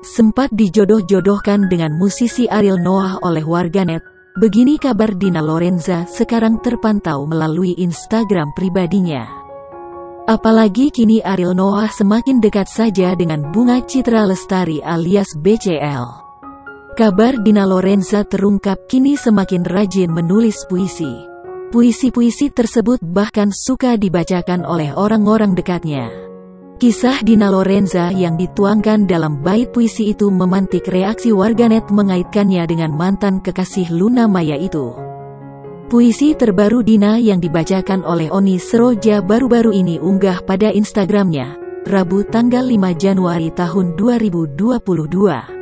sempat dijodoh-jodohkan dengan musisi Ariel Noah oleh warganet. Begini kabar Dina Lorenza sekarang terpantau melalui Instagram pribadinya. Apalagi kini Ariel Noah semakin dekat saja dengan Bunga Citra Lestari alias BCL. Kabar Dina Lorenza terungkap kini semakin rajin menulis puisi. Puisi-puisi tersebut bahkan suka dibacakan oleh orang-orang dekatnya. Kisah Dina Lorenza yang dituangkan dalam bait puisi itu memantik reaksi warganet mengaitkannya dengan mantan kekasih Luna Maya itu. Puisi terbaru Dina yang dibacakan oleh Oni Seroja baru-baru ini unggah pada Instagramnya, Rabu tanggal 5 Januari tahun 2022.